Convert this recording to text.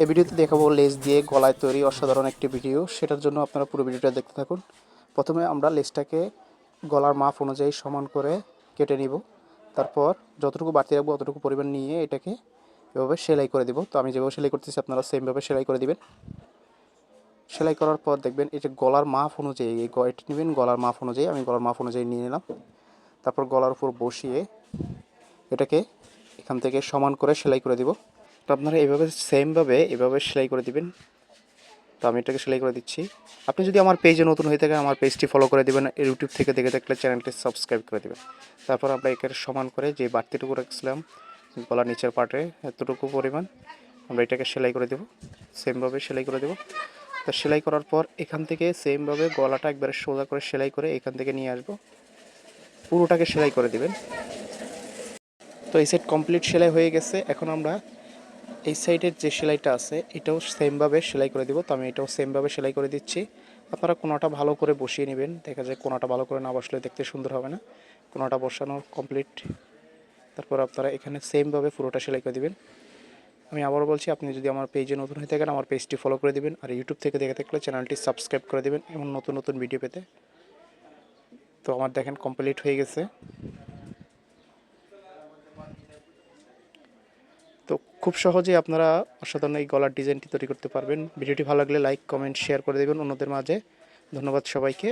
এই ভিডিওতে দেখাবো লেস দিয়ে গলায় তৈরি অসাধারণ একটি ভিডিও। সেটার জন্য আপনারা পুরো ভিডিওটা দেখতে থাকুন। প্রথমে আমরা লেসটাকে গলার মাপ অনুযায়ী সমান করে কেটে নিব। তারপর যতটুকু বাড়তি রাখবো অতটুকু পরিমাণ নিয়ে এটাকে এভাবে সেলাই করে দিব। তো আমি যেভাবে সেলাই করতেছি আপনারা সেমভাবে সেলাই করে দিবেন। সেলাই করার পর দেখবেন এই যে গলার মাপ অনুযায়ী এই এটা নেবেন, গলার মাপ অনুযায়ী আমি গলার মাপ অনুযায়ী নিয়ে নিলাম। তারপর গলার উপর বসিয়ে এটাকে এখান থেকে সমান করে সেলাই করে দিব। তো আপনারা এইভাবে এভাবে সেলাই করে দিবেন। তো আমি এটাকে সেলাই করে দিচ্ছি। আপনি যদি আমার পেজে নতুন হয়ে থাকেন আমার পেজটি ফলো করে দেবেন, ইউটিউব থেকে দেখে থাকলে চ্যানেলটি সাবস্ক্রাইব করে দেবেন। তারপর আমরা একে সমান করে যে বাড়তিটুকু রাখছিলাম গলার নিচের পার্টে এতটুকু পরিমাণ আমরা এটাকে সেলাই করে দেব। সেমভাবে সেলাই করে দেব। তা সেলাই করার পর এখান থেকে সেমভাবে গলাটা একবারে সোজা করে সেলাই করে এখান থেকে নিয়ে আসবো, পুরোটাকে সেলাই করে দিবেন। তো এই সেট কমপ্লিট সেলাই হয়ে গেছে। এখন আমরা এই সাইডের যে সেলাইটা আছে এটাও সেমভাবে সেলাই করে দিব। তো আমি এটাও সেমভাবে সেলাই করে দিচ্ছি। আপনারা কোনাটা ভালো করে বসিয়ে নেবেন। দেখা যায় কোনাটা ভালো করে না বসলে দেখতে সুন্দর হবে না। কোনাটা বসানো কমপ্লিট। তারপর আপনারা এখানে সেমভাবে পুরোটা সেলাই করে দিবেন। আমি আবারও বলছি, আপনি যদি আমার পেজে নতুন হয়ে থাকেন আমার পেজটি ফলো করে দিবেন, আর ইউটিউব থেকে দেখে থাকলে চ্যানেলটি সাবস্ক্রাইব করে দিবেন এমন নতুন নতুন ভিডিও পেতে। তো আমার দেখেন কমপ্লিট হয়ে গেছে। তো খুব সহজেই আপনারা অসাধারণ এই গলার ডিজাইনটি তৈরি করতে পারবেন। ভিডিওটি ভালো লাগলে লাইক, কমেন্ট, শেয়ার করে দেবেন অন্যদের মাঝে। ধন্যবাদ সবাইকে।